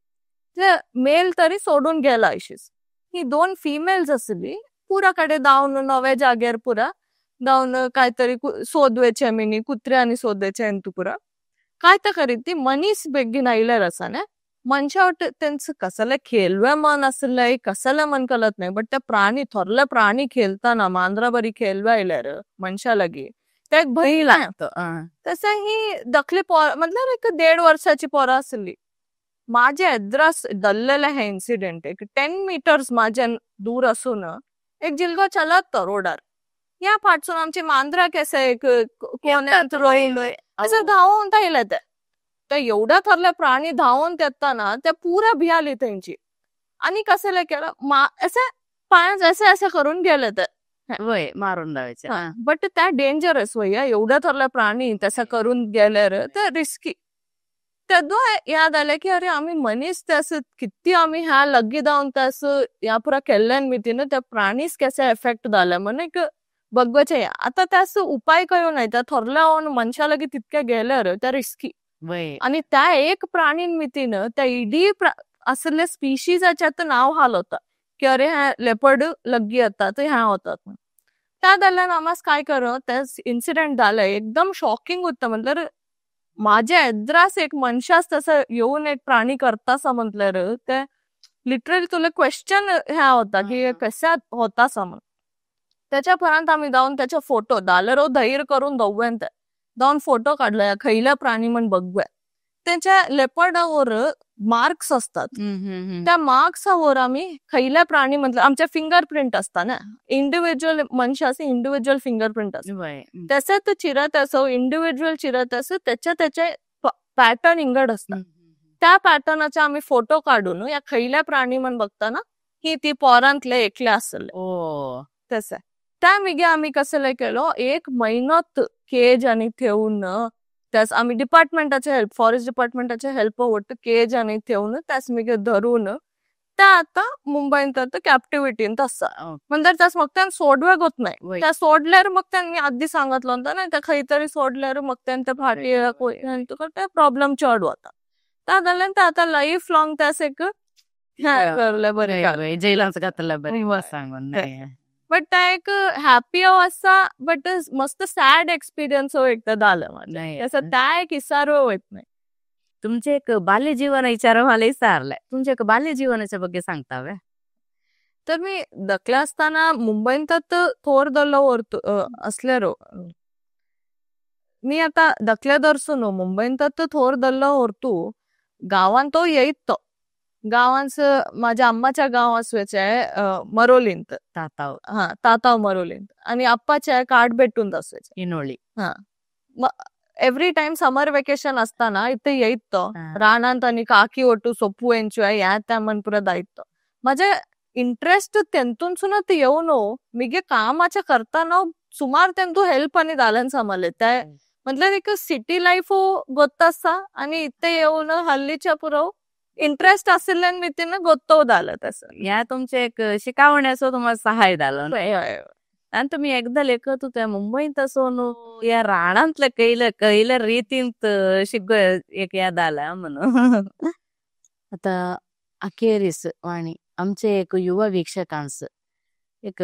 ते मेल तरी सोडून गेला अशीच ही 2 फिमेल्स असली पुराकडे धावून नव्या जाग्यार पुरा धावून काहीतरी सोदवेचे मिनी कुत्र्यांनी सोदवेचे तू पुरा काय तर करीत ती मनीस बेगीन आयल्यार असा ना मनशावट त्यांचं कसलं खेळव्या मन असलंय कसलं मन कळत नाही बट त्या प्राणी थोरले प्राणी खेळताना मांजरा बरी खेळव्या आयल्यार मनशा लगी त्या एक भय लागतं तसं ही दखली पोर मतलब एक 1.5 वर्षाची पोरा असली माझ्या एद्रास दल्लेला हे इन्सिडेंट एक 10 मीटर्स माझ्या दूर असून एक जिल्गो चलत रोडार या फाटसून आमची मांजरा कसं एक रोहिलोय असं धावून राहिलं त्या एवढ्या थरल्या प्राणी धावून येताना त्या पुऱ्या भियाली त्यांची आणि कसं केलं असं पायाच असं करून गेलं तर वय मारून लावायचं बट त्या डेंजरस वय एवढ्या थरल्या प्राणी तसं करून गेल्यार तर रिस्की तेदो याद आलं की अरे आम्ही मनीस त्यास किती आम्ही ह्या लग्गी धावून त्यास या पुरा केल्ल्यान मितीनं त्या प्राणीच कसे एफेक्ट झाला म्हण एक बघवायचे आता त्यास उपाय करू नाही त्या थोरल्या मनशा लगी तितक्या गेल्यार त्या रिस्की आणि त्या एक प्राणी मितीनं त्या इडी असले स्पीशीजाच्यात नाव हाल होता की अरे ह्या लेपर्ड लग्गी येतात ह्या होतात त्या दरम्यान आम्हाला काय करू त्या इन्सिडेंट झालंय एकदम शॉकिंग होतं म्हटलं माझ्या एद्रास एक मनशास तसं येऊन एक प्राणी करता म्हटल्यार ते लिटरली तुला क्वेश्चन ह्या होता की कशा होता समज त्याच्यापर्यंत आम्ही जाऊन त्याच्या फोटो दालरो धैर्य करून दवून त्या जाऊन फोटो काढला खैल्या प्राणी म्हण बघूया त्यांच्या लेपर्डावर मार्क्स असतात त्या मार्क्सावर आम्ही खैल्या प्राणी म्हटलं आमच्या फिंगरप्रिंट असतात ना इंडिव्हिज्युअल मनशाचे इंडिव्हिज्युअल फिंगरप्रिंट असतात त्याच्यात चिरत असो इंडिव्हिज्युअल चिरत असो त्याच्या पॅटर्न इंगड असतात त्या पॅटर्नचा आम्ही फोटो काढून या खैल्या प्राणी म्हण बघताना ही ती पोरांतले एकल्या असेल तसं त्या मिगे आम्ही कसं केलो 1 महिन्यात केज आणि ठेवून त्यास आम्ही डिपार्टमेंटाच्या हेल्प फॉरेस्ट डिपार्टमेंटाच्या हेल्प होत केज आणि ठेवून त्यास मिगे धरून त्या आता मुंबईत कॅप्टिव्हिटीत असा म्हणजे त्यास मग त्यांना सोडव्याक होत नाही त्या सोडल्यार मग त्यांनी आधी सांगितलं होतं ना त्या खैतरी सोडल्यार मग त्यांच्या फाटी प्रॉब्लेम चढ होता त्या दरम्यान त्या आता लाईफ लॉंग त्यास एक बरे जैलांचं घातलं बरं सांगून बट त्या एक हॅपी असा बट मस्त सॅड एक्सपिरियन्स एकदा झालं असं त्या एक इसार होत नाही तुमचे एक बाल्य जीवन विचार मला विचारलाय तुमच्या एक बाल्य जीवनाच्या ಬಗ್ಗೆ सांगताव्या तर मी दखल्या असताना मुंबईत थोर दल्लो असल्यारो मी आता दखल्या दर्सून मुंबईत थोर दल्लो होरतू गावान तो येत गावांचं माझ्या अम्माच्या गाव असवायचे मरोलींत ताताव मरोलींत आणि आप्पाच्या काड भेटून असवायचे इनोळी एव्हरी टाइम समर वेकेशन असताना इथे येत रानांत आणि काकी ओटू सोपू एन्जॉय या त्या मनपुरात आयत माझ्या इंटरेस्ट तेंतून सुद्धा ते येऊन मिगे कामाच्या करताना सुमार तेंतू हेल्प आणि दालन सांभाळले त्या म्हटलं एक सिटी लाईफ गोत्त असता आणि इथे येऊन हल्लीच्या पुरव इंटरेस्ट असल्यान मितीनं गोत्तो झालं तसं या तुमचे एक शिकावण्याचं तुम्हाला सहाय्य झालं ಅಂತ मी एकदा लेखत होत्या मुंबईत असोन या रानांतल्या कैल्या रीतींत शिग्गो एक याद आला म्हणून आता अखेरीस वाणी आमचे एक युवा वीक्षकांस एक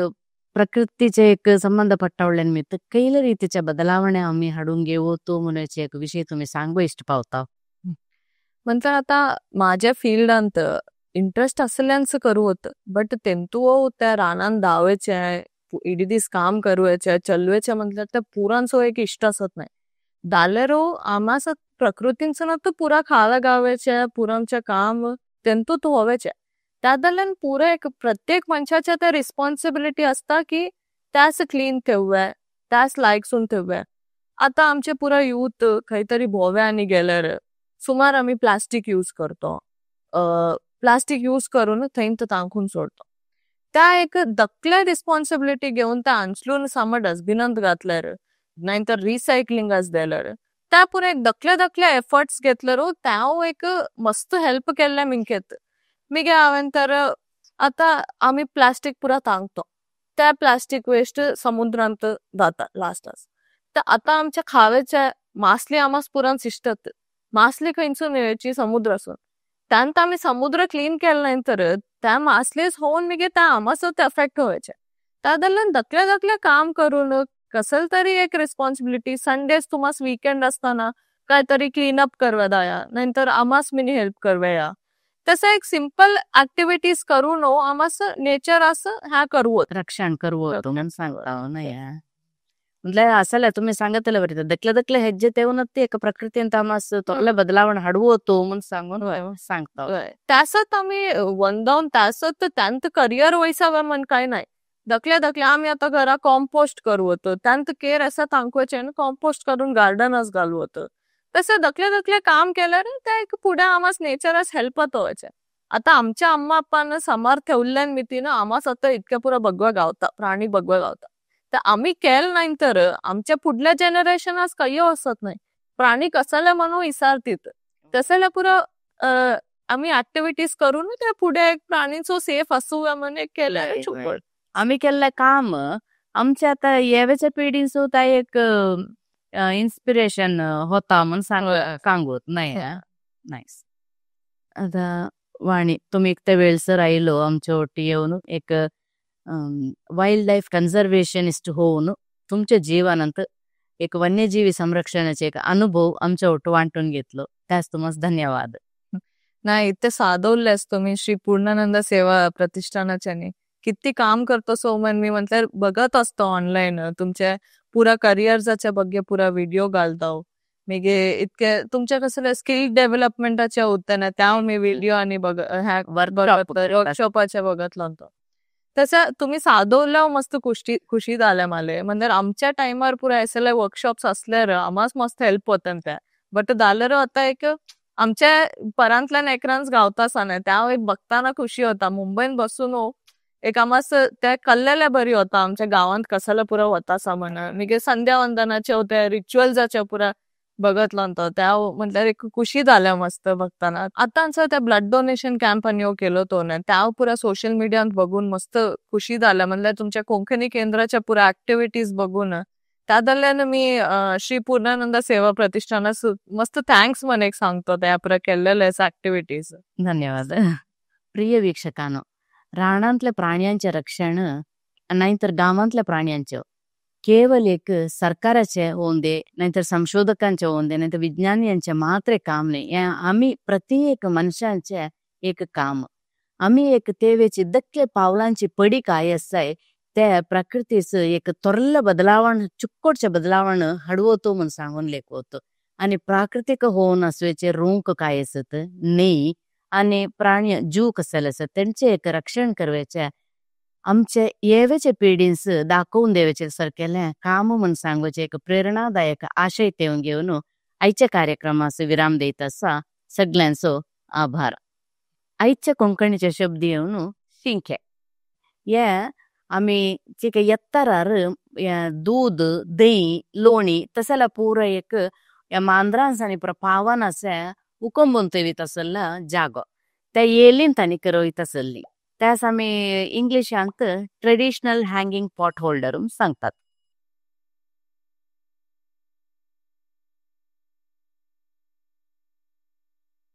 प्रकृतीचे एक संबंध पट्टावळ्यानिमित्त कैल्या रीतीच्या बदलावण्या आम्ही हाडून घेवतो म्हणून एक विषय तुम्ही सांगू इष्ट पावता. म्हणजे आता माझ्या फील्डांत इंटरेस्ट असल्यांच करू होतं बट तेंतू त्या रानान धावेचे इडी दीस काम करूचे चलवेचे म्हटल्यार त्या पुरांचो एक इष्ट असत नाही दालेरो आमास प्रकृतींचं ना तो पुरा खाला गावेचे पुरांचे काम तेंतू तो होवेचे त्या दरम्यान पुरा एक प्रत्येक मनशाच्या त्या रिस्पॉन्सिबिलिटी असता की त्यास क्लीन ठेवूया त्यास लायकसून ठेवूया. आता आमचे पुरा यूथ खंयतरी भोव्या आनी गेल्यार सुमार आम्ही प्लास्टिक यूज करतो प्लास्टिक यूज करून थंय तांकून सोडतो त्या एक दखले रिस्पॉन्सिबिलिटी घेऊन त्या अंचलून सामा डस्टबिनांत घातल्यार नाहीतर रिसायकलिंगास देल्यार त्या पुरे एक दखले एफर्ट्स घेतल्यार त्या एक मस्त हेल्प केल्ल्या मिंकेत मिगे हांवें तर आता आम्ही प्लास्टिक पुरा तांकतो त्या प्लास्टिक वेस्ट समुद्रांत जाता लास्टास तर आता आमच्या खावेच्या मासली आमास पुरान शिष्टत मासली खंयसून येवची समुद्रासून त्यांत आम्ही समुद्र क्लीन केला नंतर त्या मासलेस होऊन मिगे त्या आमासच एफेक्ट व्हायचे त्या दरम्यान दखले काम करून कसल तरी एक रिस्पॉन्सिबिलिटी संडेस तुमास वीकेंड असताना काय तरी क्लीन अप करवा दाया नंतर आमास मिनी हेल्प करवया तसं एक सिंपल ऍक्टिव्हिटीज करून आमास नेचर असं ह्या करवत रक्षण करवतो म्हणून सांगता ना या म्हणजे असल्या तुम्ही सांगतले बरी दखले ಹೆಜ್ಜೆ तेवूनच एक प्रकृतींत आमास तोगले बदलावण हाडवतो म्हणून सांगून सांगता त्यासत आम्ही वंदावून त्यासत त्यांत करिअर वयसावे म्हण काय नाही दखले आम्ही आता घरा कॉम्पोस्ट करू होतो त्यांत केअर असा तांकवायचे कॉम्पोस्ट करून गार्डनच घालू होतं तसं दखले काम केल्यार त्या एक पुढे आमास नेचरच हेल्पत व्हायचे. आता आमच्या अम्मा अप्पानं समार ठेवल्यान मितीनं आमास आता इतक्या पुरा बगवा गावता प्राणी बगवा गावता तर आम्ही केल नाही तर आमच्या पुढल्या जनरेशनास काही असत नाही प्राणी कसले म्हणून विसारतीत तसल्या पुरा आम्ही ऍक्टिव्हिटीज करून त्या पुढे एक प्राणीचो सेफ असू म्हणून केलं चुकड आम्ही केलेलं काम आमच्या आता येवेच्या पिढीन सुद्धा एक इन्स्पिरेशन होता म्हणून सांगत नाही नाईस. आता वाणी तुम्ही एक त्या वेळसर आयलो आमच्या ओटी येऊन एक वाईल्ड लाईफ कन्झर्वेशनिस्ट होऊन तुमच्या जीवनात एक वन्यजीवी संरक्षणाचे एक अनुभव आमच्या ओट वाटून घेतलो त्यास तुम्हाला धन्यवाद. नाही ते साधवलेस तुम्ही श्री पूर्णानंद सेवा प्रतिष्ठानाच्याने किती काम करतो सोमन मी म्हटल्यार बघत असतो ऑनलाईन तुमच्या पुरा करिअरच्या बघे पुरा व्हिडिओ घालतो मिगे इतके तुमच्या कसले स्किल डेव्हलपमेंटाचे होते ना त्या मी व्हिडिओ आणि वर्कशॉपाच्या बघतलो तो तसं तुम्ही साधवल्या मस्त खुशी झाल्या मला म्हणजे आमच्या टाइमार पुरा असले वर्कशॉप्स असल्यार आमास मस्त हेल्प होतं त्या बट जाल्यार आता एक आमच्या परांतल्यान एकरांच गावता ना त्या एक बघताना खुशी होता मुंबईन बसून एक आमास त्या कल्लेल्या बरी होता आमच्या गावात कसाला पुरा होता म्हणून मिगे संध्या वंदनाचे होते रिच्युअल्साच्या पुरा बघतलो तो त्या म्हटल्यार एक खुशी झाल्या मस्त बघताना. आता त्या ब्लड डोनेशन कॅम्प आणि केलो तो ना त्या पुरा सोशल मीडियात बघून मस्त खुशी झाल्या म्हणल्यार तुमच्या कोंकणी केंद्राच्या पुरा ऍक्टिव्हिटीज बघून त्या दरम्यान मी श्री पूर्णानंद सेवा प्रतिष्ठानास मस्त थँक्स म्हण एक सांगतो त्या पुरा केलेल्या ऍक्टिव्हिटीज. धन्यवाद. प्रिय वीक्षकांनो रानांतल्या प्राण्यांचे रक्षण नाहीतर गावांतल्या प्राण्यांचे केवळ एक सरकाराचे होऊन दे नाहीतर संशोधकांचे होऊन दे नाहीतर विज्ञानियांचे मात्र काम नाही आम्ही प्रत्येक मनुष्यांचे एक काम आम्ही एक तेवेची दक्के पावलांची पडी काय असाय त्या प्रकृतीच एक तोरल बदलावण चुक्कोडचे बदलावण हडवतो म्हणून सांगून लेखवतो आणि प्राकृतिक होऊन असवेचे रोंक काय असत नाही आणि प्राणी जीव कसले असत त्यांचे एक रक्षण करवायचे आमच्या येवेचे पिढींस दाखवून देवाचे सारखेले काम म्हणून सांगूचे एक प्रेरणादायक आशय ठेवून घेऊन आईच्या कार्यक्रमास विराम देत असा सगळ्यांचो आभार. आईच्या कोंकणीचे शब्द येऊन शिंखे या आम्ही चिक एत्तरार दूध दही लोणी तसला पूरा एक या मांद्रांस आणि पुरा पावान असे उकंबून तेवीत असला जागो त्या येलीन तानी करोयत असली त्यास आमी इंग्लिशांत ट्रेडिशनल हँगींग पॉट होल्डर सांगतात.